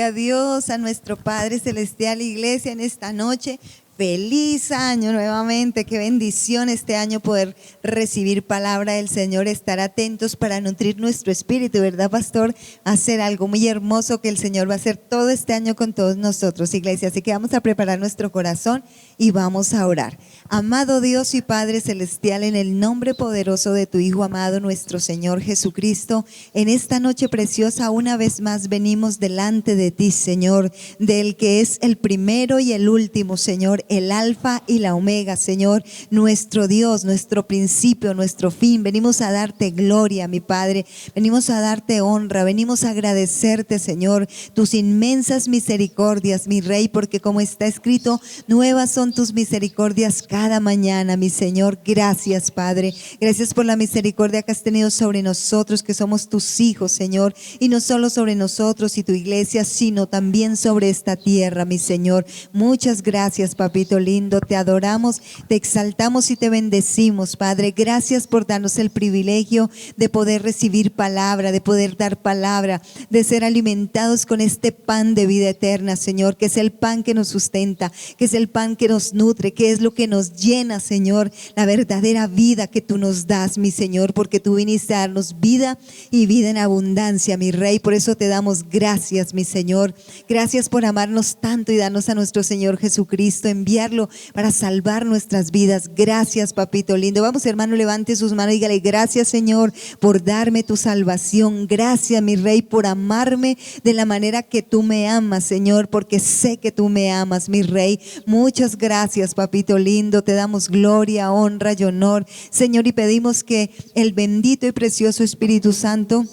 Gloria a Dios, a nuestro Padre Celestial, Iglesia, en esta noche. Feliz año nuevamente, qué bendición este año poder recibir palabra del Señor, estar atentos para nutrir nuestro espíritu, ¿verdad, pastor? Hacer algo muy hermoso que el Señor va a hacer todo este año con todos nosotros, iglesia. Así que vamos a preparar nuestro corazón y vamos a orar. Amado Dios y Padre Celestial, en el nombre poderoso de tu Hijo amado, nuestro Señor Jesucristo, en esta noche preciosa una vez más venimos delante de ti, Señor, del que es el primero y el último, Señor, el alfa y la omega, Señor, nuestro Dios, nuestro principio, nuestro fin. Venimos a darte gloria, mi Padre, venimos a darte honra, venimos a agradecerte, Señor, tus inmensas misericordias, mi Rey, porque como está escrito, nuevas son tus misericordias cada mañana, mi Señor. Gracias, Padre, gracias por la misericordia que has tenido sobre nosotros, que somos tus hijos, Señor, y no solo sobre nosotros y tu iglesia, sino también sobre esta tierra, mi Señor. Muchas gracias, Papito lindo, te adoramos, te exaltamos y te bendecimos, Padre. Gracias por darnos el privilegio de poder recibir palabra, de poder dar palabra, de ser alimentados con este pan de vida eterna, Señor, que es el pan que nos sustenta, que es el pan que nos nutre, que es lo que nos llena, Señor, la verdadera vida que tú nos das, mi Señor, porque tú viniste a darnos vida y vida en abundancia, mi Rey. Por eso te damos gracias, mi Señor. Gracias por amarnos tanto y darnos a nuestro Señor Jesucristo, enviarlo para salvar nuestras vidas. Gracias, papito lindo. Vamos, hermano, levante sus manos y dígale: gracias, Señor, por darme tu salvación. Gracias, mi Rey, por amarme de la manera que tú me amas, Señor, porque sé que tú me amas, mi Rey. Muchas gracias, papito lindo. Te damos gloria, honra y honor, Señor, y pedimos que el bendito y precioso Espíritu Santo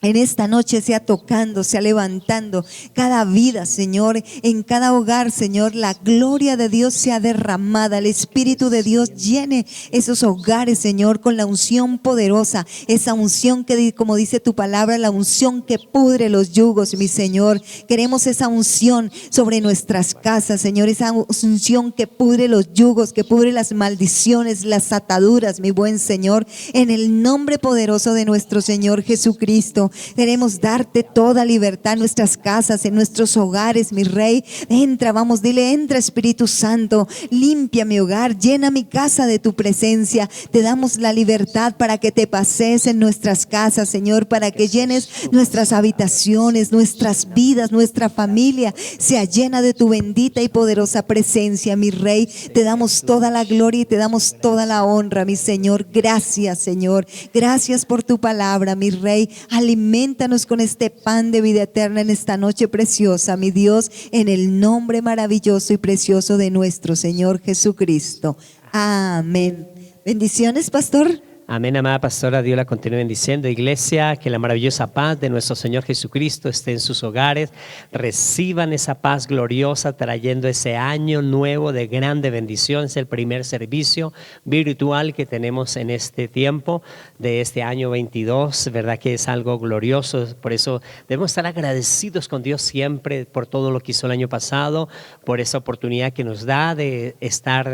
en esta noche sea tocando, sea levantando cada vida, Señor, en cada hogar, Señor. La gloria de Dios sea derramada, el Espíritu de Dios llene esos hogares, Señor, con la unción poderosa, esa unción que, como dice tu palabra, la unción que pudre los yugos, mi Señor. Queremos esa unción sobre nuestras casas, Señor, esa unción que pudre los yugos, que pudre las maldiciones, las ataduras, mi buen Señor, en el nombre poderoso de nuestro Señor Jesucristo. Queremos darte toda libertad en nuestras casas, en nuestros hogares, mi Rey. Entra, vamos, dile: entra, Espíritu Santo, limpia mi hogar, llena mi casa de tu presencia. Te damos la libertad para que te pasees en nuestras casas, Señor, para que llenes nuestras habitaciones, nuestras vidas, nuestra familia sea llena de tu bendita y poderosa presencia, mi Rey. Te damos toda la gloria y te damos toda la honra, mi Señor. Gracias, Señor. Gracias por tu palabra, mi Rey. Aliméntanos con este pan de vida eterna en esta noche preciosa, mi Dios, en el nombre maravilloso y precioso de nuestro Señor Jesucristo. Amén. Bendiciones, pastor. Amén, amada pastora. Dios la continúe bendiciendo. Iglesia, que la maravillosa paz de nuestro Señor Jesucristo esté en sus hogares. Reciban esa paz gloriosa, trayendo ese año nuevo de grande bendición. Es el primer servicio virtual que tenemos en este tiempo de este año 22, ¿verdad? Que es algo glorioso. Por eso debemos estar agradecidos con Dios siempre por todo lo que hizo el año pasado, por esa oportunidad que nos da de estar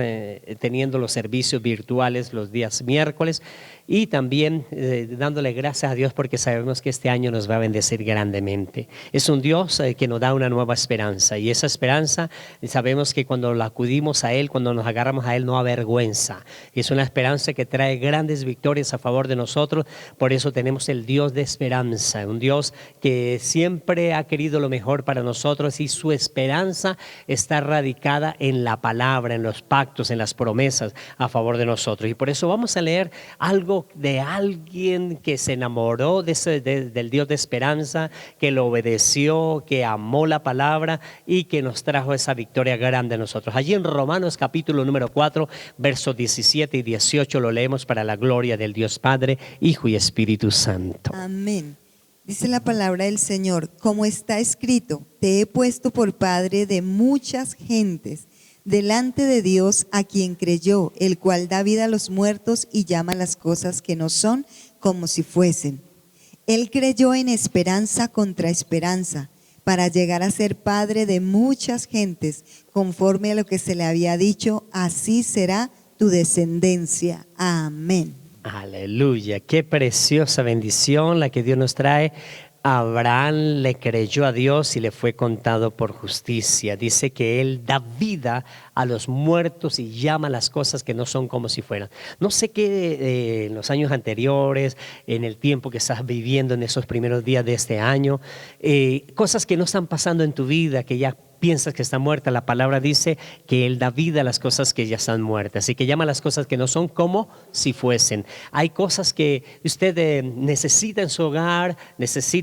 teniendo los servicios virtuales los días miércoles. Y también dándole gracias a Dios porque sabemos que este año nos va a bendecir grandemente. Es un Dios que nos da una nueva esperanza, y esa esperanza sabemos que cuando la acudimos a Él, cuando nos agarramos a Él, no avergüenza. Es una esperanza que trae grandes victorias a favor de nosotros. Por eso tenemos el Dios de esperanza, un Dios que siempre ha querido lo mejor para nosotros, y su esperanza está radicada en la palabra, en los pactos, en las promesas a favor de nosotros. Y por eso vamos a leer algo de alguien que se enamoró del Dios de esperanza, que lo obedeció, que amó la palabra y que nos trajo esa victoria grande a nosotros. Allí en Romanos capítulo número 4, versos 17 y 18 lo leemos para la gloria del Dios Padre, Hijo y Espíritu Santo. Amén. Dice la palabra del Señor: como está escrito, te he puesto por padre de muchas gentes, delante de Dios a quien creyó, el cual da vida a los muertos y llama las cosas que no son como si fuesen. Él creyó en esperanza contra esperanza, para llegar a ser padre de muchas gentes, conforme a lo que se le había dicho: así será tu descendencia. Amén. Aleluya, qué preciosa bendición la que Dios nos trae Abraham le creyó a Dios y le fue contado por justicia. Dice que Él da vida a los muertos y llama las cosas que no son como si fueran. No sé qué en los años anteriores, en el tiempo que estás viviendo en esos primeros días de este año, cosas que no están pasando en tu vida, que ya piensas que está muerta. La palabra dice que Él da vida a las cosas que ya están muertas y que llama a las cosas que no son como si fuesen. Hay cosas que usted necesita en su hogar,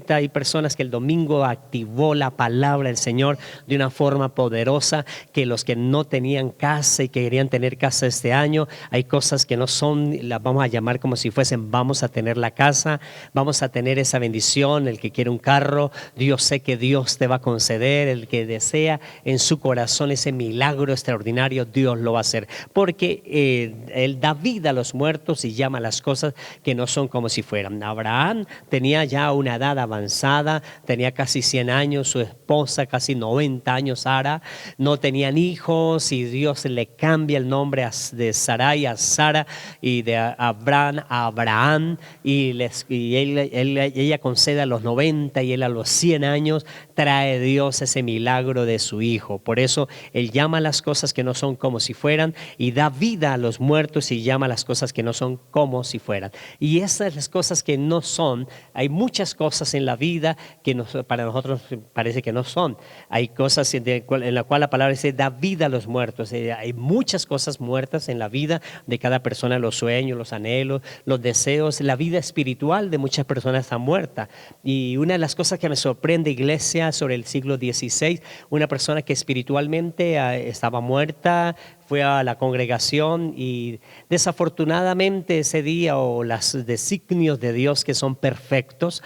hay personas que el domingo activó la palabra del Señor de una forma poderosa, que los que no tenían casa y que querían tener casa este año, hay cosas que no son, las vamos a llamar como si fuesen, vamos a tener la casa, vamos a tener esa bendición. El que quiere un carro, Dios, sé que Dios te va a conceder. El que desea en su corazón ese milagro extraordinario, Dios lo va a hacer, porque Él da vida a los muertos y llama a las cosas que no son como si fueran. Abraham tenía ya una edad avanzada, tenía casi 100 años, su esposa casi 90 años, Sara, no tenían hijos y Dios le cambia el nombre de Sarai a Sara y de Abraham a Abraham, y ella concede a los 90 y él a los 100 años trae Dios ese milagro de su hijo. Por eso Él llama a las cosas que no son como si fueran y da vida a los muertos y llama a las cosas que no son como si fueran. Y esas las cosas que no son, hay muchas cosas en la vida que para nosotros parece que no son. Hay cosas en la cual la palabra dice da vida a los muertos. Hay muchas cosas muertas en la vida de cada persona, los sueños, los anhelos, los deseos. La vida espiritual de muchas personas está muerta. Y una de las cosas que me sorprende, iglesia, sobre el siglo XVI, una persona que espiritualmente estaba muerta, fue a la congregación y desafortunadamente ese día, o los designios de Dios que son perfectos,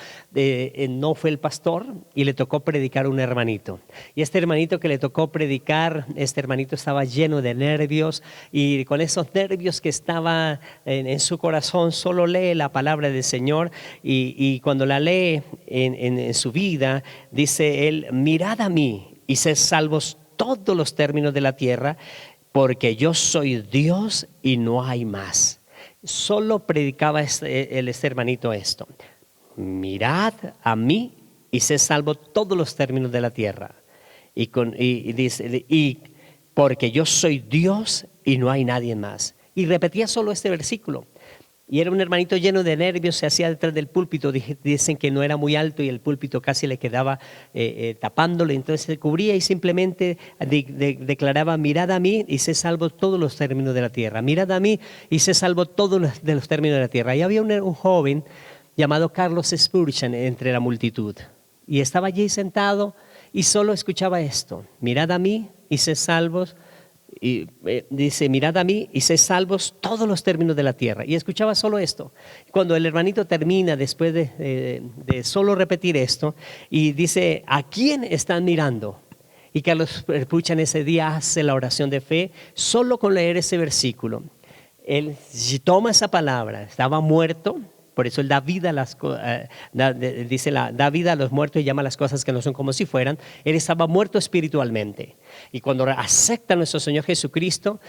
no fue el pastor y le tocó predicar a un hermanito. Y este hermanito que le tocó predicar, este hermanito estaba lleno de nervios, y con esos nervios que estaba en su corazón solo lee la palabra del Señor, y cuando la lee en su vida, dice él: mirad a mí y sed salvos todos los términos de la tierra, porque yo soy Dios y no hay más. Solo predicaba este hermanito esto: mirad a mí y sed salvo todos los términos de la tierra. Y dice, porque yo soy Dios y no hay nadie más. Y repetía solo este versículo. Y era un hermanito lleno de nervios, se hacía detrás del púlpito. Dicen que no era muy alto y el púlpito casi le quedaba tapándole. Entonces se cubría y simplemente declaraba: mirad a mí y sé salvo todos los términos de la tierra. Mirad a mí y sé salvo todos los términos de la tierra. Y había un joven llamado Carlos Spurgeon entre la multitud. Y estaba allí sentado y solo escuchaba esto: mirad a mí y sé salvos. Y dice: mirad a mí y sé salvos todos los términos de la tierra. Y escuchaba solo esto. Cuando el hermanito termina, después de solo repetir esto, y dice: ¿a quién están mirando? Y Carlos Spurgeon ese día hace la oración de fe solo con leer ese versículo. Él toma esa palabra, estaba muerto. Por eso Él da vida da vida a los muertos y llama a las cosas que no son como si fueran. Él estaba muerto espiritualmente. Y cuando acepta a nuestro Señor Jesucristo,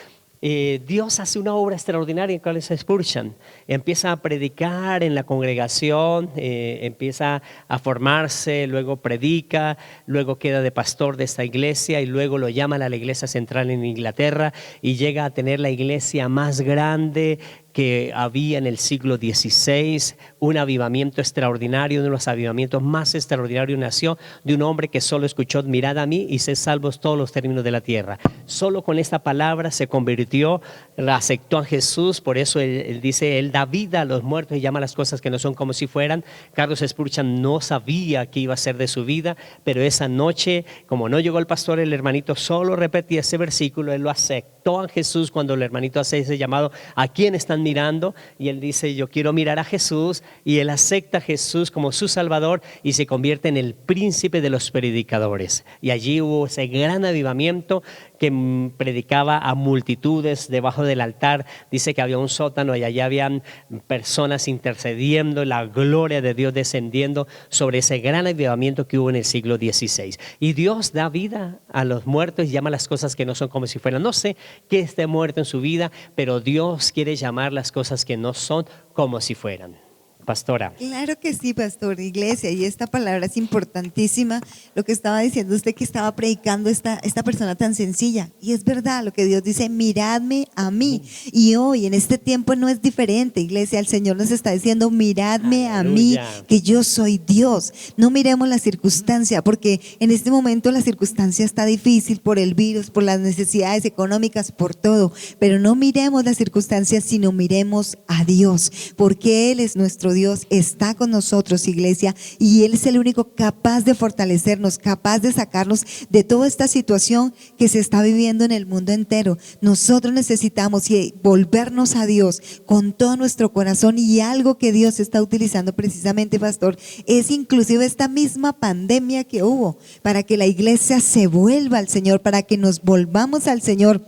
Dios hace una obra extraordinaria en Carlos Spurgeon. Empieza a predicar en la congregación, empieza a formarse, luego predica, luego queda de pastor de esta iglesia y luego lo llaman a la iglesia central en Inglaterra y llega a tener la iglesia más grande que había en el siglo XVI, un avivamiento extraordinario, uno de los avivamientos más extraordinarios nació de un hombre que solo escuchó: mirad a mí y sed salvos todos los términos de la tierra. Solo con esta palabra se convirtió, aceptó a Jesús. Por eso él dice: Él da vida a los muertos y llama a las cosas que no son como si fueran. Carlos Spurgeon no sabía qué iba a ser de su vida, pero esa noche, como no llegó el pastor, el hermanito solo repetía ese versículo. Él lo aceptó a Jesús cuando el hermanito hace ese llamado: ¿a quién están mirando? Y él dice: yo quiero mirar a Jesús. Y él acepta a Jesús como su Salvador y se convierte en el príncipe de los predicadores. Y allí hubo ese gran avivamiento que predicaba a multitudes debajo del altar. Dice que había un sótano y allá habían personas intercediendo, la gloria de Dios descendiendo sobre ese gran avivamiento que hubo en el siglo XVI. Y Dios da vida a los muertos y llama las cosas que no son como si fueran. No sé qué esté muerto en su vida, pero Dios quiere llamar las cosas que no son como si fueran. Pastora. Claro que sí, pastor, iglesia, y esta palabra es importantísima. Lo que estaba diciendo usted, que estaba predicando esta persona tan sencilla, y es verdad lo que Dios dice: miradme a mí. Y hoy en este tiempo no es diferente, iglesia. El Señor nos está diciendo: miradme a mí, Aleluya. que yo soy Dios. No miremos la circunstancia, porque en este momento la circunstancia está difícil por el virus, por las necesidades económicas, por todo, pero no miremos las circunstancias, sino miremos a Dios, porque Él es nuestro Dios, está con nosotros, iglesia, y Él es el único capaz de fortalecernos, capaz de sacarnos de toda esta situación que se está viviendo en el mundo entero. Nosotros necesitamos volvernos a Dios con todo nuestro corazón, y algo que Dios está utilizando precisamente, pastor, es inclusive esta misma pandemia que hubo, para que la iglesia se vuelva al Señor, para que nos volvamos al Señor,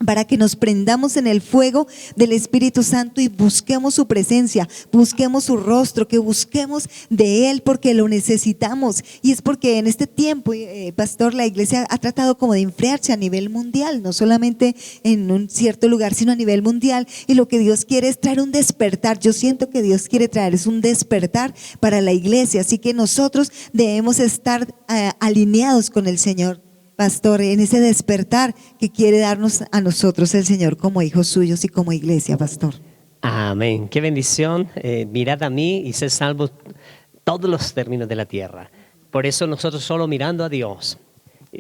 para que nos prendamos en el fuego del Espíritu Santo y busquemos su presencia, busquemos su rostro, que busquemos de Él, porque lo necesitamos. Y es porque en este tiempo, pastor, la iglesia ha tratado como de enfriarse a nivel mundial, no solamente en un cierto lugar, sino a nivel mundial, y lo que Dios quiere es traer un despertar. Yo siento que Dios quiere traer es un despertar para la iglesia, así que nosotros debemos estar alineados con el Señor, pastor, en ese despertar que quiere darnos a nosotros el Señor como hijos suyos y como iglesia, pastor. Amén. Qué bendición. Mirad a mí y sed salvos todos los términos de la tierra. Por eso nosotros solo mirando a Dios.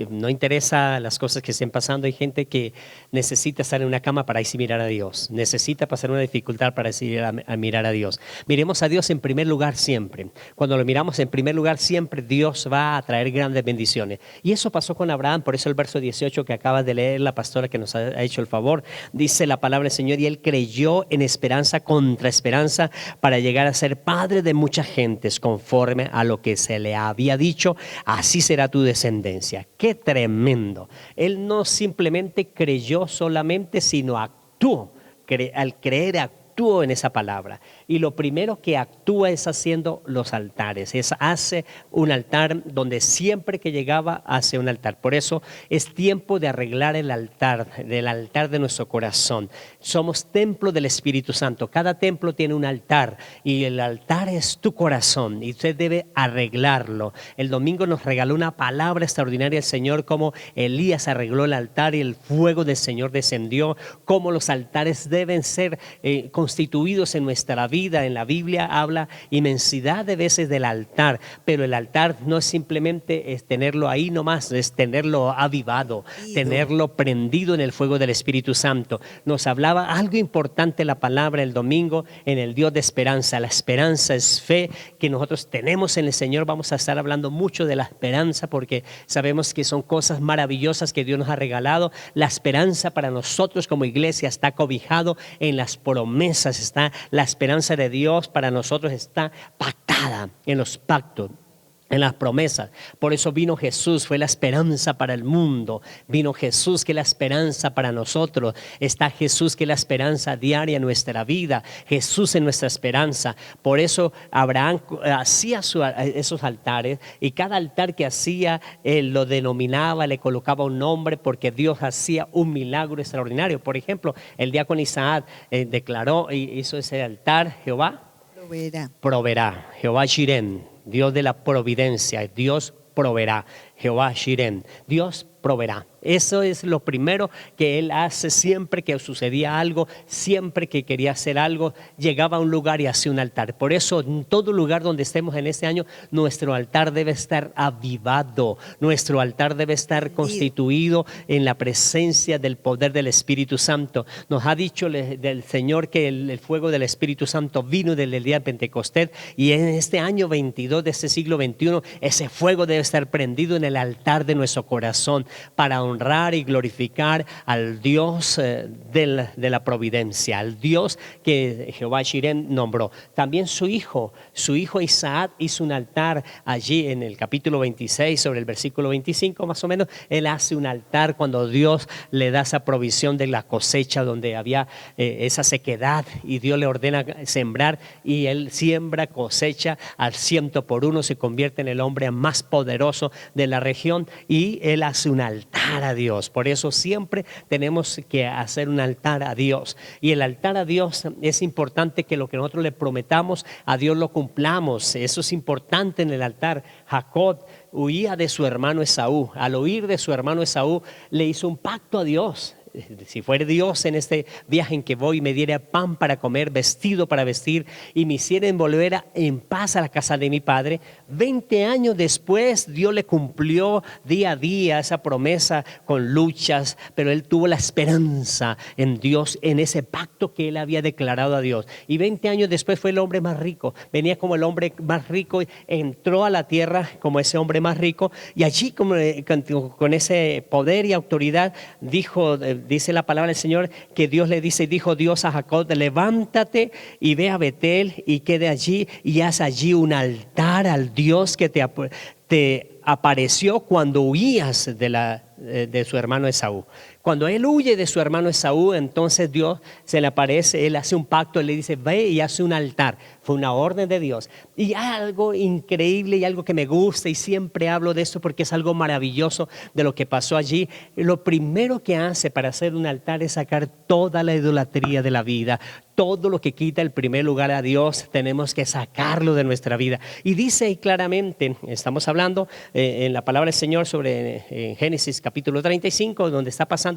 No interesa las cosas que estén pasando. Hay gente que necesita estar en una cama para así mirar a Dios. Necesita pasar una dificultad para así a mirar a Dios. Miremos a Dios en primer lugar siempre. Cuando lo miramos en primer lugar siempre, Dios va a traer grandes bendiciones. Y eso pasó con Abraham. Por eso el verso 18 que acaba de leer la pastora que nos ha hecho el favor, dice la palabra del Señor: y él creyó en esperanza contra esperanza para llegar a ser padre de muchas gentes, conforme a lo que se le había dicho: así será tu descendencia. ¡Qué tremendo! Él no simplemente creyó solamente, sino actuó. Al creer, actuó en esa palabra. Y lo primero que actúa es haciendo los altares. Hace un altar donde siempre que llegaba hace un altar. Por eso es tiempo de arreglar el altar, del altar de nuestro corazón. Somos templo del Espíritu Santo. Cada templo tiene un altar y el altar es tu corazón y usted debe arreglarlo. El domingo nos regaló una palabra extraordinaria el Señor, como Elías arregló el altar y el fuego del Señor descendió, cómo los altares deben ser constituidos en nuestra vida. En la Biblia habla inmensidad de veces del altar, pero el altar no es simplemente tenerlo ahí nomás, es tenerlo avivado, tenerlo prendido en el fuego del Espíritu Santo. Nos hablaba algo importante la palabra el domingo en el Dios de esperanza. La esperanza es fe que nosotros tenemos en el Señor. Vamos a estar hablando mucho de la esperanza porque sabemos que son cosas maravillosas que Dios nos ha regalado. La esperanza para nosotros como iglesia está cobijado en las promesas, está la esperanza de Dios para nosotros está pactada en los pactos, en las promesas. Por eso vino Jesús, fue la esperanza para el mundo. Vino Jesús, que es la esperanza para nosotros. Está Jesús, que es la esperanza diaria en nuestra vida. Jesús es nuestra esperanza. Por eso Abraham hacía esos altares, y cada altar que hacía, él lo denominaba, le colocaba un nombre, porque Dios hacía un milagro extraordinario. Por ejemplo, el diácono Isaac declaró y hizo ese altar: Jehová proveerá. Jehová Jirén, Dios de la providencia, Dios proveerá. Jehová Jirén, Dios proveerá. Eso es lo primero que él hace siempre que sucedía algo, siempre que quería hacer algo, llegaba a un lugar y hacía un altar. Por eso en todo lugar donde estemos en este año, nuestro altar debe estar avivado, nuestro altar debe estar constituido en la presencia del poder del Espíritu Santo. Nos ha dicho del Señor que el fuego del Espíritu Santo vino desde el día de Pentecostés, y en este año 22 de este siglo XXI, ese fuego debe estar prendido en el altar de nuestro corazón para honrar y glorificar al Dios de la providencia, al Dios que Jehová Jirén nombró. También su hijo Isaac hizo un altar allí en el capítulo 26, sobre el versículo 25 más o menos. Él hace un altar cuando Dios le da esa provisión de la cosecha, donde había esa sequedad, y Dios le ordena sembrar, y él siembra, cosecha al 100 por 1, se convierte en el hombre más poderoso de la región, y él hace un altar a Dios. Por eso siempre tenemos que hacer un altar a Dios. Y el altar a Dios es importante que lo que nosotros le prometamos a Dios lo cumplamos. Eso es importante en el altar. Jacob huía de su hermano Esaú. Al huir de su hermano Esaú, le hizo un pacto a Dios. Si fuera Dios en este viaje en que voy, me diera pan para comer, vestido para vestir, y me hiciera volver en paz a la casa de mi padre. 20 años después, Dios le cumplió día a día esa promesa con luchas, pero él tuvo la esperanza en Dios, en ese pacto que él había declarado a Dios. Y 20 años después fue el hombre más rico. Venía como el hombre más rico, entró a la tierra como ese hombre más rico, y allí con ese poder y autoridad dice la palabra del Señor que Dios le dice, dijo Dios a Jacob: levántate y ve a Betel y quede allí y haz allí un altar al Dios que te apareció cuando huías de su hermano Esaú. Cuando él huye de su hermano Esaú, entonces Dios se le aparece, él hace un pacto, él le dice: ve y hace un altar. Fue una orden de Dios. Y algo increíble y algo que me gusta, y siempre hablo de esto porque es algo maravilloso de lo que pasó allí. Lo primero que hace para hacer un altar es sacar toda la idolatría de la vida. Todo lo que quita el primer lugar a Dios, tenemos que sacarlo de nuestra vida. Y dice ahí claramente, estamos hablando en la palabra del Señor sobre Génesis capítulo 35, donde está pasando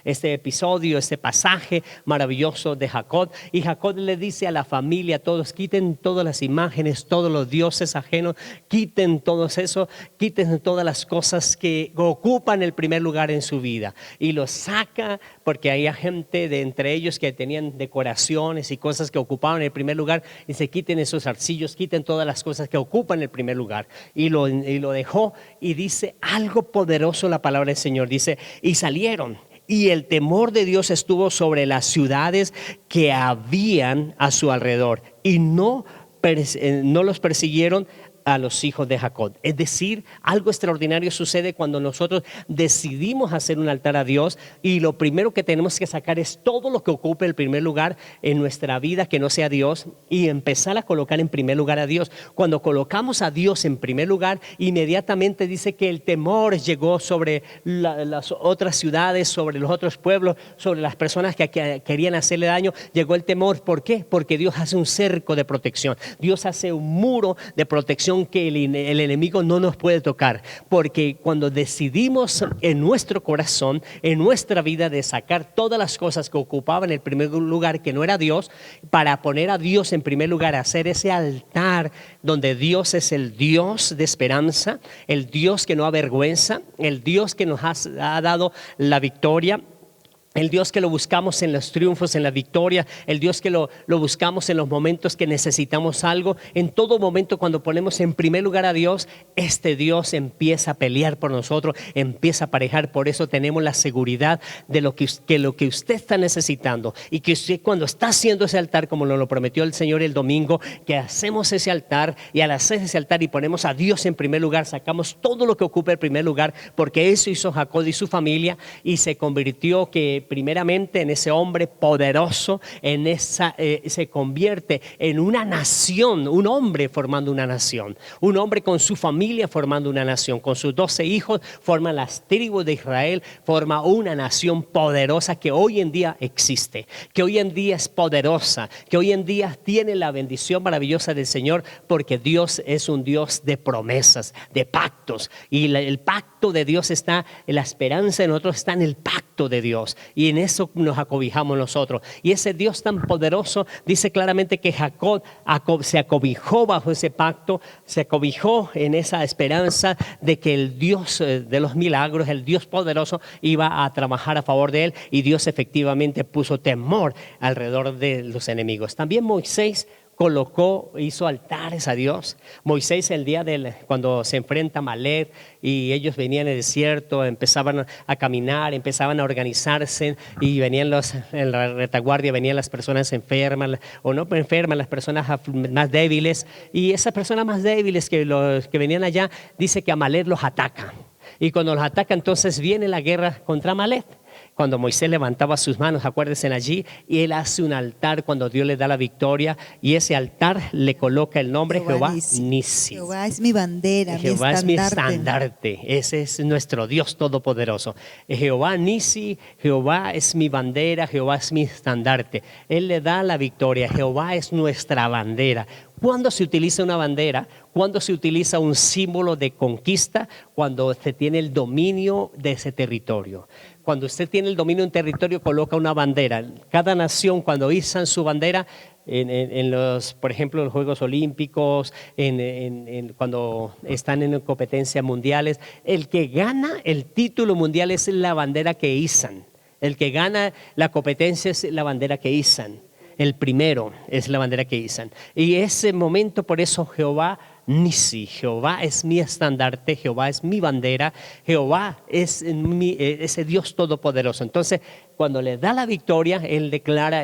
este episodio, este pasaje maravilloso de Jacob. Y Jacob le dice a la familia, a todos: quiten todas las imágenes, todos los dioses ajenos, quiten todo eso, quiten todas las cosas que ocupan el primer lugar en su vida. Y los saca, porque había gente de entre ellos que tenían decoraciones y cosas que ocupaban el primer lugar, y se quiten esos arcillos, quiten todas las cosas que ocupan el primer lugar. Y lo dejó, y dice algo poderoso la palabra del Señor. Dice: y salieron, y el temor de Dios estuvo sobre las ciudades que habían a su alrededor, y no los persiguieron a los hijos de Jacob. Es decir, algo extraordinario sucede cuando nosotros decidimos hacer un altar a Dios, y lo primero que tenemos que sacar es todo lo que ocupe el primer lugar en nuestra vida que no sea Dios, y empezar a colocar en primer lugar a Dios. Cuando colocamos a Dios en primer lugar, inmediatamente dice que el temor llegó sobre las otras ciudades, sobre los otros pueblos, sobre las personas que querían hacerle daño. Llegó el temor. ¿Por qué? Porque Dios hace un cerco de protección. Dios hace un muro de protección que el enemigo no nos puede tocar, porque cuando decidimos en nuestro corazón, en nuestra vida, de sacar todas las cosas que ocupaban el primer lugar que no era Dios, para poner a Dios en primer lugar, hacer ese altar donde Dios es el Dios de esperanza, el Dios que no avergüenza, el Dios que nos ha dado la victoria, el Dios que lo buscamos en los triunfos, en la victoria, el Dios que lo buscamos en los momentos que necesitamos algo. En todo momento, cuando ponemos en primer lugar a Dios, este Dios empieza a pelear por nosotros, empieza a aparejar. Por eso tenemos la seguridad de lo que usted está necesitando, y que usted, cuando está haciendo ese altar, como nos lo prometió el Señor el domingo, que hacemos ese altar, y al hacer ese altar y ponemos a Dios en primer lugar, sacamos todo lo que ocupa el primer lugar, porque eso hizo Jacob y su familia, y se convirtió primeramente en ese hombre poderoso, se convierte en una nación, un hombre formando una nación, un hombre con su familia formando una nación, con sus 12 hijos forman las tribus de Israel, forma una nación poderosa que hoy en día existe, que hoy en día es poderosa, que hoy en día tiene la bendición maravillosa del Señor, porque Dios es un Dios de promesas, de pactos, y el pacto de Dios está, la esperanza de nosotros está en el pacto de Dios. Y en eso nos acobijamos nosotros. Y ese Dios tan poderoso dice claramente que Jacob se acobijó bajo ese pacto, se acobijó en esa esperanza de que el Dios de los milagros, el Dios poderoso, iba a trabajar a favor de él. Y Dios efectivamente puso temor alrededor de los enemigos. También Moisés hizo altares a Dios. Moisés, el día cuando se enfrenta a Amalek, y ellos venían en el desierto, empezaban a caminar, empezaban a organizarse, y venían en la retaguardia venían las personas enfermas, o no enfermas, las personas más débiles, y esas personas más débiles que venían allá, dice que Amalek los ataca. Y cuando los ataca, entonces viene la guerra contra Amalek. cuando Moisés levantaba sus manos, acuérdense allí, y él hace un altar cuando Dios le da la victoria, y ese altar le coloca el nombre Jehová Nisi. Jehová es mi bandera, Jehová es mi estandarte. estandarte, ese es nuestro Dios todopoderoso. Jehová Nisi, Jehová es mi bandera, Jehová es mi estandarte. Él le da la victoria, Jehová es nuestra bandera. ¿Cuándo se utiliza una bandera? ¿Cuándo se utiliza un símbolo de conquista? Cuando se tiene el dominio de ese territorio. Cuando usted tiene el dominio de un territorio, coloca una bandera. Cada nación, cuando izan su bandera, en los, por ejemplo, en los Juegos Olímpicos, cuando están en competencias mundiales, el que gana el título mundial es la bandera que izan. El que gana la competencia es la bandera que izan. El primero es la bandera que izan. Y ese momento, por eso Jehová Nisi, Jehová es mi estandarte, Jehová es mi bandera, Jehová es ese Dios todopoderoso. Entonces, cuando le da la victoria, él declara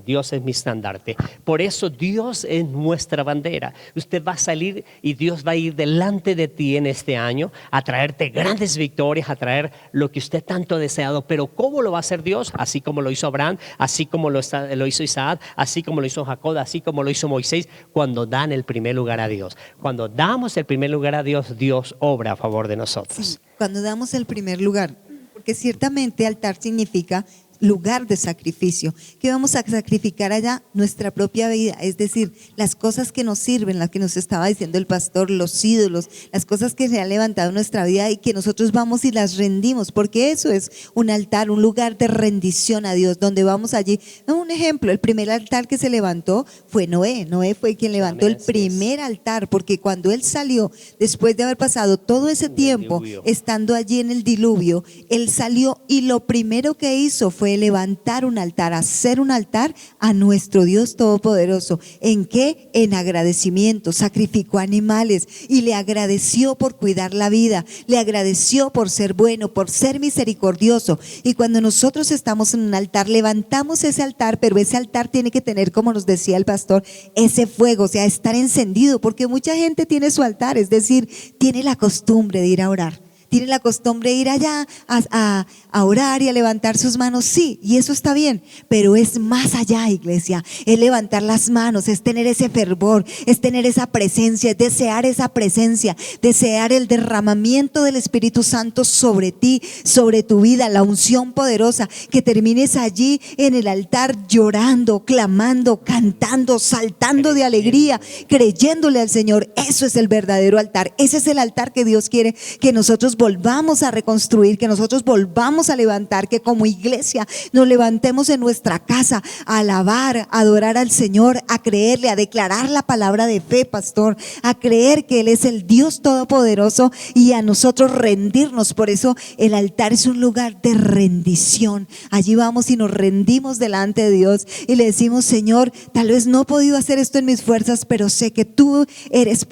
Dios es mi estandarte. Por eso Dios es nuestra bandera. Usted va a salir y Dios va a ir delante de ti en este año a traerte grandes victorias, a traer lo que usted tanto ha deseado. Pero ¿cómo lo va a hacer Dios? Así como lo hizo Abraham, así como lo hizo Isaac, así como lo hizo Jacob, así como lo hizo Moisés, cuando dan el primer lugar a Dios. Cuando damos el primer lugar a Dios, Dios obra a favor de nosotros. Sí, cuando damos el primer lugar, porque ciertamente altar significa lugar de sacrificio. ¿Qué vamos a sacrificar allá? Nuestra propia vida, es decir, las cosas que nos sirven, las que nos estaba diciendo el pastor, los ídolos, las cosas que se han levantado en nuestra vida y que nosotros vamos y las rendimos, porque eso es un altar, un lugar de rendición a Dios, donde vamos allí. Un ejemplo, el primer altar que se levantó fue Noé. Noé fue quien levantó el primer altar, porque cuando él salió, después de haber pasado todo ese tiempo estando allí en el diluvio, él salió y lo primero que hizo fue levantar un altar, hacer un altar a nuestro Dios todopoderoso. ¿En qué? En agradecimiento. Sacrificó animales y le agradeció por cuidar la vida, le agradeció por ser bueno, por ser misericordioso. Y cuando nosotros estamos en un altar, levantamos ese altar, pero ese altar tiene que tener, como nos decía el pastor, ese fuego, o sea, estar encendido, porque mucha gente tiene su altar, es decir, tiene la costumbre de ir a orar. Tiene la costumbre de ir allá a orar y a levantar sus manos, sí, y eso está bien, pero es más allá, iglesia. Es levantar las manos, es tener ese fervor, es tener esa presencia, es desear esa presencia, desear el derramamiento del Espíritu Santo sobre ti, sobre tu vida, la unción poderosa, que termines allí en el altar llorando, clamando, cantando, saltando de alegría, creyéndole al Señor. Eso es el verdadero altar, ese es el altar que Dios quiere que nosotros volvamos a reconstruir, que nosotros volvamos a levantar, que como iglesia nos levantemos en nuestra casa a alabar, a adorar al Señor, a creerle, a declarar la palabra de fe, pastor, a creer que Él es el Dios todopoderoso y a nosotros rendirnos. Por eso el altar es un lugar de rendición. Allí vamos y nos rendimos delante de Dios y le decimos: Señor, tal vez no he podido hacer esto en mis fuerzas, pero sé que tú eres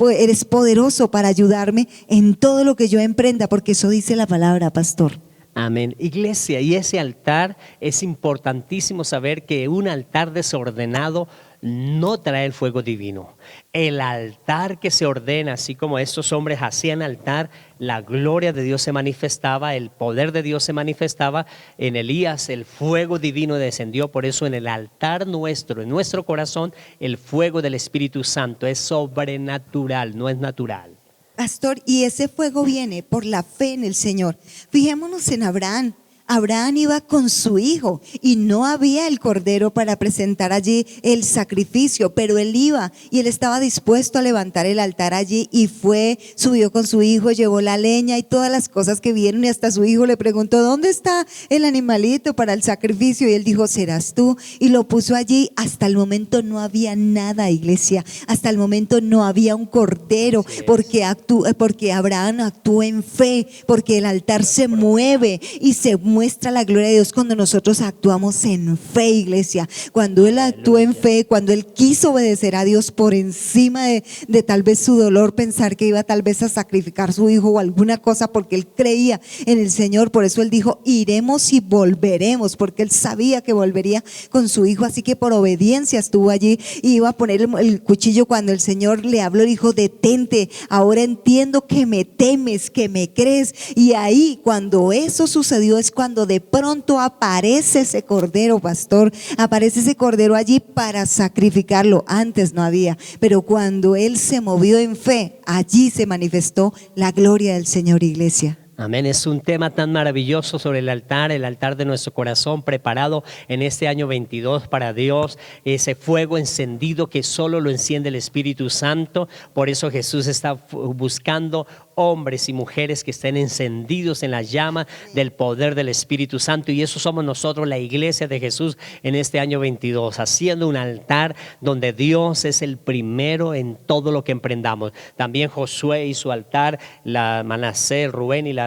poderoso para ayudarme en todo lo que yo emprenda, porque eso dice la palabra, pastor. Amén. Iglesia, y ese altar es importantísimo saber que un altar desordenado no trae el fuego divino. El altar que se ordena, así como estos hombres hacían altar, la gloria de Dios se manifestaba, el poder de Dios se manifestaba. En Elías el fuego divino descendió. Por eso en el altar nuestro, en nuestro corazón, el fuego del Espíritu Santo es sobrenatural, no es natural. Pastor, y ese fuego viene por la fe en el Señor. Fijémonos en Abraham. Abraham iba con su hijo y no había el cordero para presentar allí el sacrificio, pero él iba y él estaba dispuesto a levantar el altar allí y fue, subió con su hijo, llevó la leña y todas las cosas que vieron, y hasta su hijo le preguntó: ¿dónde está el animalito para el sacrificio? Y él dijo: serás tú, y lo puso allí. Hasta el momento no había nada, iglesia, hasta el momento no había un cordero, porque Abraham actuó en fe, porque el altar se mueve y se muestra la gloria de Dios cuando nosotros actuamos en fe, iglesia. Cuando él actuó en fe, cuando él quiso obedecer a Dios por encima de tal vez su dolor, pensar que iba tal vez a sacrificar su hijo o alguna cosa, porque él creía en el Señor. Por eso él dijo: iremos y volveremos, porque él sabía que volvería con su hijo. Así que por obediencia estuvo allí y iba a poner el cuchillo. Cuando el Señor le habló, dijo: detente, ahora entiendo que me temes, que me crees. Y ahí, cuando eso sucedió, es cuando cuando de pronto aparece ese cordero, pastor, aparece ese cordero allí para sacrificarlo. Antes no había, pero cuando él se movió en fe, allí se manifestó la gloria del Señor, iglesia. Amén, es un tema tan maravilloso sobre el altar de nuestro corazón preparado en este año 22 para Dios, ese fuego encendido que solo lo enciende el Espíritu Santo. Por eso Jesús está buscando hombres y mujeres que estén encendidos en la llama del poder del Espíritu Santo, y eso somos nosotros, la iglesia de Jesús, en este año 22, haciendo un altar donde Dios es el primero en todo lo que emprendamos. También Josué y su altar, la Manasés, Rubén y la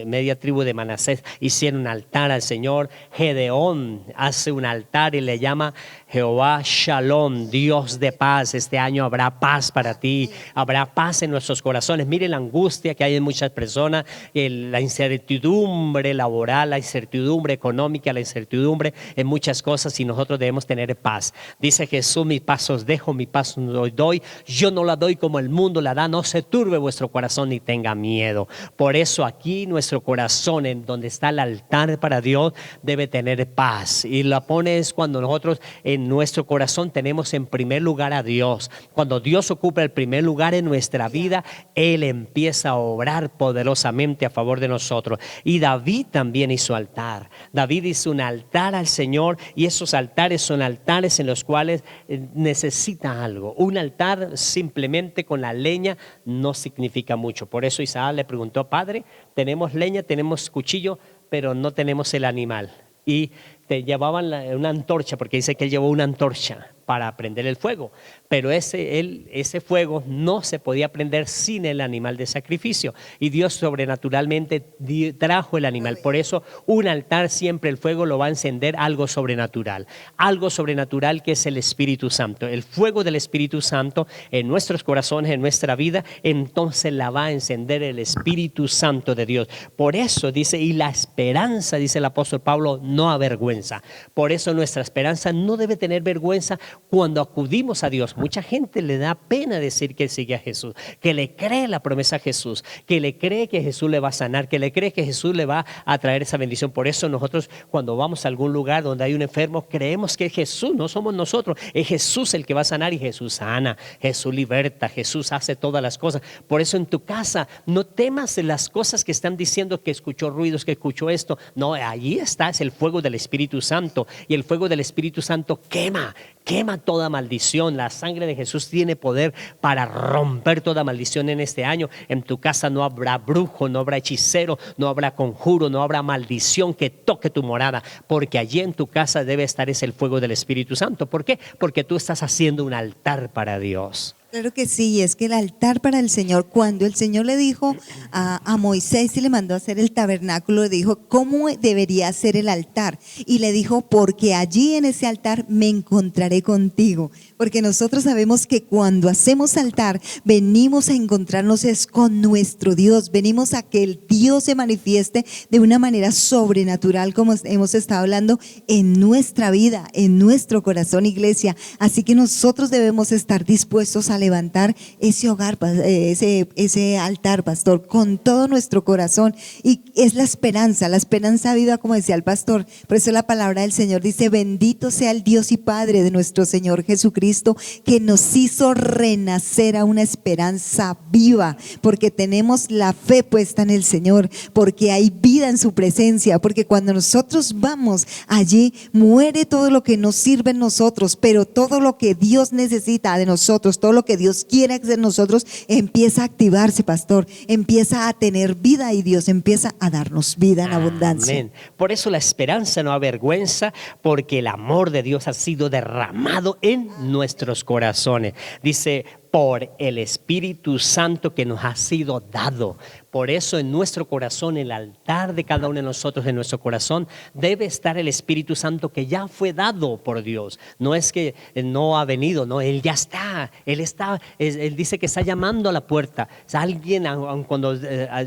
media tribu de Manasés hicieron un altar al Señor. Gedeón hace un altar y le llama Jehová Shalom, Dios de paz. Este año habrá paz para ti, habrá paz en nuestros corazones. Miren la angustia que hay en muchas personas, la incertidumbre laboral, la incertidumbre económica, la incertidumbre en muchas cosas, y nosotros debemos tener paz. Dice Jesús: mi paz os dejo, mi paz os doy, yo no la doy como el mundo la da, no se turbe vuestro corazón ni tenga miedo. Por eso aquí nuestro corazón, en donde está el altar para Dios, debe tener paz, y la pones cuando nosotros en nuestro corazón tenemos en primer lugar a Dios. Cuando Dios ocupa el primer lugar en nuestra vida, Él empieza a obrar poderosamente a favor de nosotros. Y David también hizo altar. David hizo un altar al Señor, y esos altares son altares en los cuales necesita algo. Un altar simplemente con la leña no significa mucho. Por eso Isaac le preguntó: Padre, tenemos leña, tenemos cuchillo, pero no tenemos el animal. Y te llevaban una antorcha, porque dice que él llevó una antorcha para prender el fuego, pero ese fuego no se podía prender sin el animal de sacrificio, y Dios sobrenaturalmente trajo el animal. Por eso un altar siempre el fuego lo va a encender algo sobrenatural que es el Espíritu Santo. El fuego del Espíritu Santo en nuestros corazones, en nuestra vida, entonces la va a encender el Espíritu Santo de Dios. Por eso dice, y la esperanza, dice el apóstol Pablo, no avergüenza. Por eso nuestra esperanza no debe tener vergüenza cuando acudimos a Dios. Mucha gente le da pena decir que sigue a Jesús, que le cree la promesa a Jesús, que le cree que Jesús le va a sanar, que le cree que Jesús le va a traer esa bendición. Por eso nosotros, cuando vamos a algún lugar donde hay un enfermo, creemos que es Jesús, no somos nosotros, es Jesús el que va a sanar, y Jesús sana, Jesús liberta, Jesús hace todas las cosas. Por eso en tu casa no temas de las cosas que están diciendo, que escuchó ruidos, que escuchó esto. No, allí está, es el fuego del Espíritu Santo, y el fuego del Espíritu Santo quema toda maldición. La sangre de Jesús tiene poder para romper toda maldición en este año. En tu casa no habrá brujo, no habrá hechicero, no habrá conjuro, no habrá maldición que toque tu morada, porque allí en tu casa debe estar el fuego del Espíritu Santo. ¿Por qué? Porque tú estás haciendo un altar para Dios. Claro que sí, es que el altar para el Señor, cuando el Señor le dijo a Moisés y le mandó a hacer el tabernáculo, le dijo cómo debería ser el altar, y le dijo: porque allí en ese altar me encontraré contigo. Porque nosotros sabemos que cuando hacemos altar venimos a encontrarnos es con nuestro Dios, venimos a que el Dios se manifieste de una manera sobrenatural, como hemos estado hablando, en nuestra vida, en nuestro corazón, iglesia. Así que nosotros debemos estar dispuestos a levantar ese hogar, ese altar, pastor, con todo nuestro corazón. Y es la esperanza viva, como decía el pastor. Por eso la palabra del Señor dice: bendito sea el Dios y Padre de nuestro Señor Jesucristo, que nos hizo renacer a una esperanza viva, porque tenemos la fe puesta en el Señor, porque hay vida en su presencia, porque cuando nosotros vamos allí, muere todo lo que nos sirve en nosotros, pero todo lo que Dios necesita de nosotros, todo lo que Dios quiere hacer en nosotros, empieza a activarse, pastor, empieza a tener vida, y Dios empieza a darnos vida en abundancia. Amén. Por eso la esperanza no avergüenza, porque el amor de Dios ha sido derramado en nuestros corazones. Dice: por el Espíritu Santo que nos ha sido dado. Por eso en nuestro corazón, el altar de cada uno de nosotros, en nuestro corazón, debe estar el Espíritu Santo que ya fue dado por Dios. No es que no ha venido, no, Él ya está. Él dice que está llamando a la puerta. O sea, alguien, aun cuando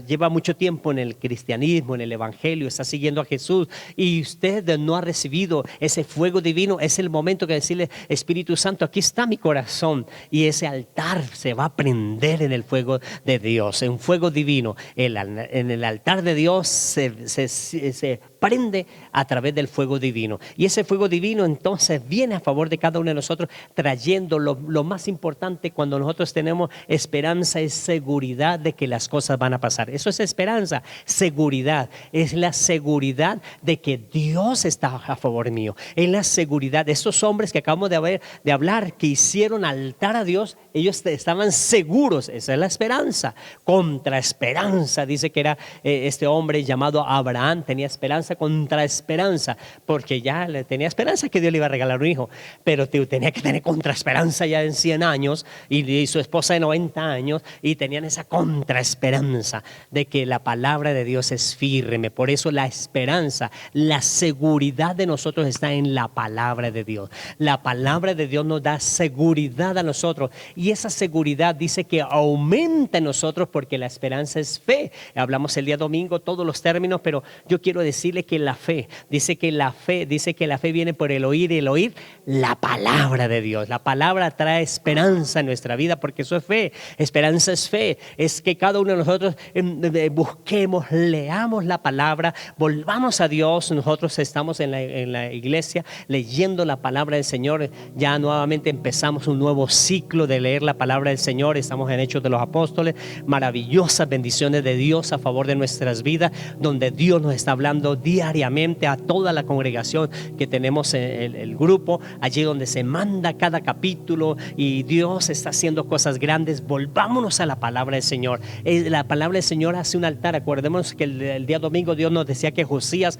lleva mucho tiempo en el cristianismo, en el evangelio, está siguiendo a Jesús, y usted no ha recibido ese fuego divino, es el momento que decirle: Espíritu Santo, aquí está mi corazón, y ese altar se va a prender en el fuego de Dios, en fuego divino. En el altar de Dios se prende a través del fuego divino. Y ese fuego divino entonces viene a favor de cada uno de nosotros, trayendo lo más importante cuando nosotros tenemos esperanza, es seguridad de que las cosas van a pasar. Eso es esperanza, seguridad. Es la seguridad de que Dios está a favor mío. Es la seguridad de esos hombres que acabamos de hablar, que hicieron altar a Dios. Ellos estaban seguros. Esa es la esperanza. Contra esperanza, dice que era este hombre llamado Abraham, tenía esperanza contra esperanza, porque ya le tenía esperanza que Dios le iba a regalar un hijo, pero tenía que tener contra esperanza ya en 100 años y su esposa de 90 años, y tenían esa contra esperanza de que la palabra de Dios es firme. Por eso la esperanza, la seguridad de nosotros está en la palabra de Dios. La palabra de Dios nos da seguridad a nosotros, y esa seguridad dice que aumenta en nosotros, porque la esperanza es fe. Hablamos el día domingo todos los términos, pero yo quiero decirle que la fe dice que la fe viene por el oír, y el oír la palabra de Dios. La palabra trae esperanza en nuestra vida, porque eso es fe. Esperanza es fe. Es que cada uno de nosotros busquemos, leamos la palabra, volvamos a Dios. Nosotros estamos en la iglesia leyendo la palabra del Señor. Ya nuevamente empezamos un nuevo ciclo de leer la palabra del Señor. Estamos en Hechos de los Apóstoles. Maravillosas bendiciones de Dios a favor de nuestras vidas, donde Dios nos está hablando diariamente a toda la congregación que tenemos en el grupo, allí donde se manda cada capítulo, y Dios está haciendo cosas grandes. Volvámonos a la palabra del Señor. La palabra del Señor hace un altar. Acordémonos que el día domingo Dios nos decía que Josías,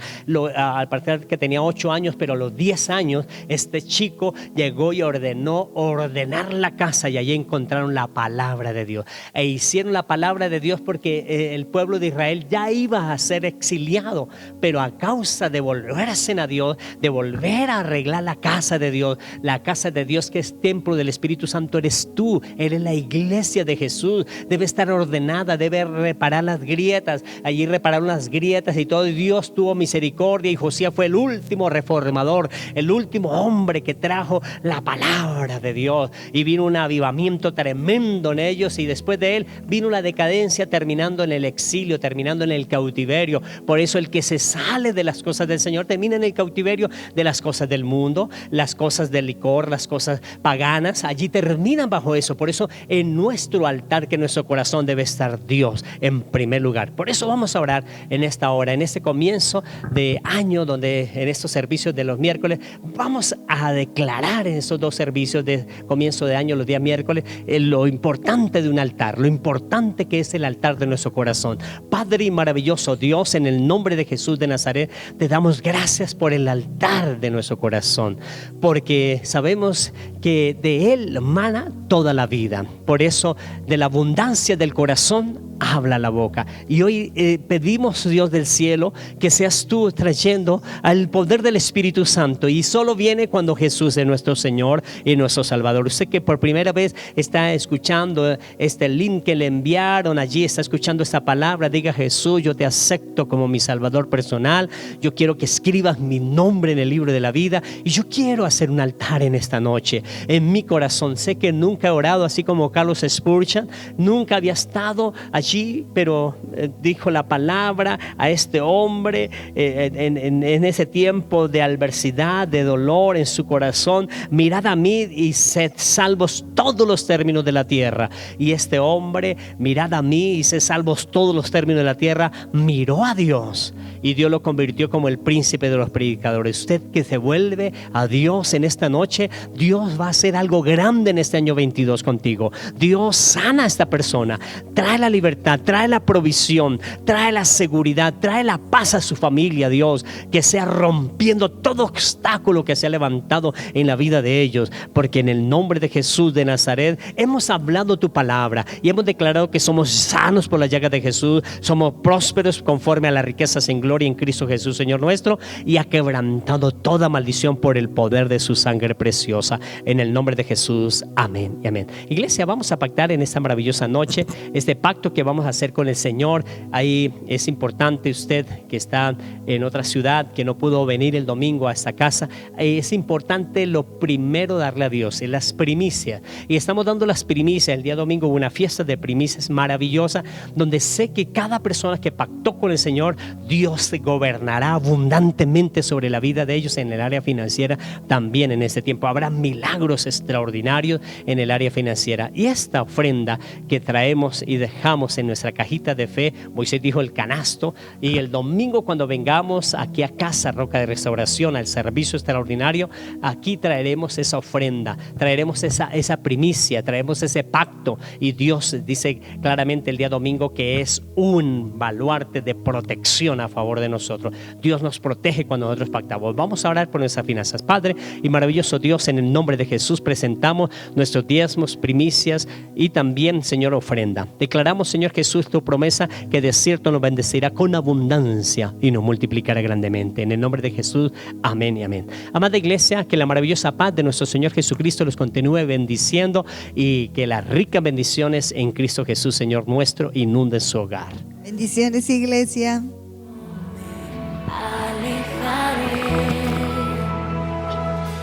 al parecer que tenía 8 años, pero a los 10 años este chico llegó y ordenó ordenar la casa, y allí encontraron la palabra de Dios e hicieron la palabra de Dios, porque el pueblo de Israel ya iba a ser exiliado, pero a causa de volverse a Dios, de volver a arreglar la casa de Dios que es templo del Espíritu Santo, eres tú, eres la iglesia de Jesús, debe estar ordenada, debe reparar las grietas. Allí repararon las grietas y todo, y Dios tuvo misericordia, y Josías fue el último reformador, el último hombre que trajo la palabra de Dios, y vino un avivamiento tremendo en ellos, y después de él vino la decadencia, terminando en el exilio, terminando en el cautiverio. Por eso el que se sale de las cosas del Señor termina en el cautiverio de las cosas del mundo, las cosas del licor, las cosas paganas, allí terminan bajo eso. Por eso en nuestro altar, que en nuestro corazón debe estar Dios en primer lugar. Por eso vamos a orar en esta hora, en este comienzo de año, donde en estos servicios de los miércoles vamos a declarar en esos 2 servicios de comienzo de año, los días miércoles, lo importante de un altar, lo importante que es el altar de nuestro corazón. Padre y maravilloso Dios, en el nombre de Jesús de Nazaret, te damos gracias por el altar de nuestro corazón, porque sabemos que de él mana toda la vida. Por eso, de la abundancia del corazón habla la boca. Y hoy pedimos, Dios del cielo, que seas tú trayendo al poder del Espíritu Santo, y solo viene cuando Jesús es nuestro Señor y nuestro Salvador. Usted que por primera vez está escuchando este link que le enviaron, allí está escuchando esta palabra, diga: Jesús, yo te acepto como mi Salvador personal. Yo quiero que escribas mi nombre en el libro de la vida, y yo quiero hacer un altar en esta noche en mi corazón. Sé que nunca he orado así como Carlos Spurgeon, nunca había estado allí, pero dijo la palabra a este hombre en ese tiempo de adversidad, de dolor en su corazón: mirad a mí y sed salvos todos los términos de la tierra. Y este hombre, mirad a mí y sed salvos todos los términos de la tierra, miró a Dios, y Dios lo convirtió como el príncipe de los predicadores. Usted que se vuelve a Dios en esta noche, Dios va a hacer algo grande en este año 22 contigo. Dios sana a esta persona, trae la libertad, trae la provisión, trae la seguridad, trae la paz a su familia. Dios, que sea rompiendo todo obstáculo que se ha levantado en la vida de ellos, porque en el nombre de Jesús de Nazaret hemos hablado tu palabra y hemos declarado que somos sanos por la llaga de Jesús, somos prósperos conforme a las riquezas en gloria en Cristo Jesús Señor nuestro, y ha quebrantado toda maldición por el poder de su sangre preciosa. en el nombre de Jesús. Amén y amén. Iglesia, vamos a pactar en esta maravillosa noche este pacto que vamos a hacer con el Señor. Ahí es importante, usted que está en otra ciudad, que no pudo venir el domingo a esta casa, es importante lo primero darle a Dios en las primicias. Y estamos dando las primicias. El día domingo hubo una fiesta de primicias maravillosa, donde sé que cada persona que pactó con el Señor, Dios gobernará abundantemente sobre la vida de ellos en el área financiera. También en este tiempo habrá milagros extraordinarios en el área financiera. Y esta ofrenda que traemos y dejamos en nuestra cajita de fe, Moisés dijo el canasto, y el domingo cuando vengamos aquí a Casa Roca de Restauración al servicio extraordinario, aquí traeremos esa ofrenda, traeremos esa primicia, traeremos ese pacto. Y Dios dice claramente el día domingo que es un baluarte de protección a favor de nosotros. Dios nos protege cuando nosotros pactamos. Vamos a orar por nuestras finanzas. Padre y maravilloso Dios, en el nombre de Jesús presentamos nuestros diezmos, primicias y también, Señor, ofrenda. Declaramos, Señor Jesús, tu promesa que de cierto nos bendecirá con abundancia y nos multiplicará grandemente. En el nombre de Jesús, amén y amén. Amada iglesia, que la maravillosa paz de nuestro Señor Jesucristo los continúe bendiciendo y que las ricas bendiciones en Cristo Jesús, Señor nuestro, inunden su hogar. Bendiciones, iglesia.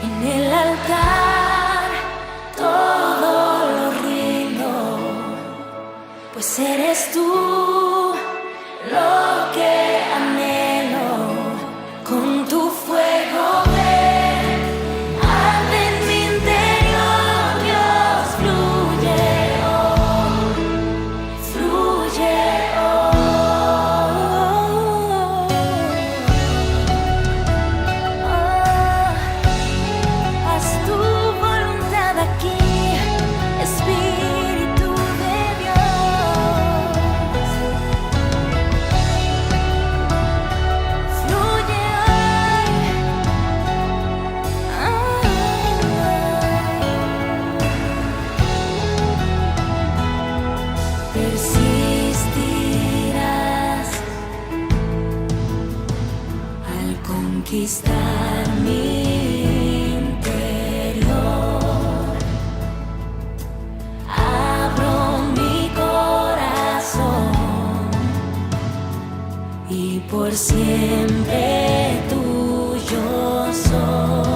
En el altar todo lo rindo, pues eres tú lo que anhelo. Con tu fuego ven, arde en mi interior, Dios, fluye hoy, fluye haz tu voluntad aquí, Espíritu de Dios. Fluye persistirás al conquistar mi interior. Abro mi corazón y por siempre tuyo soy.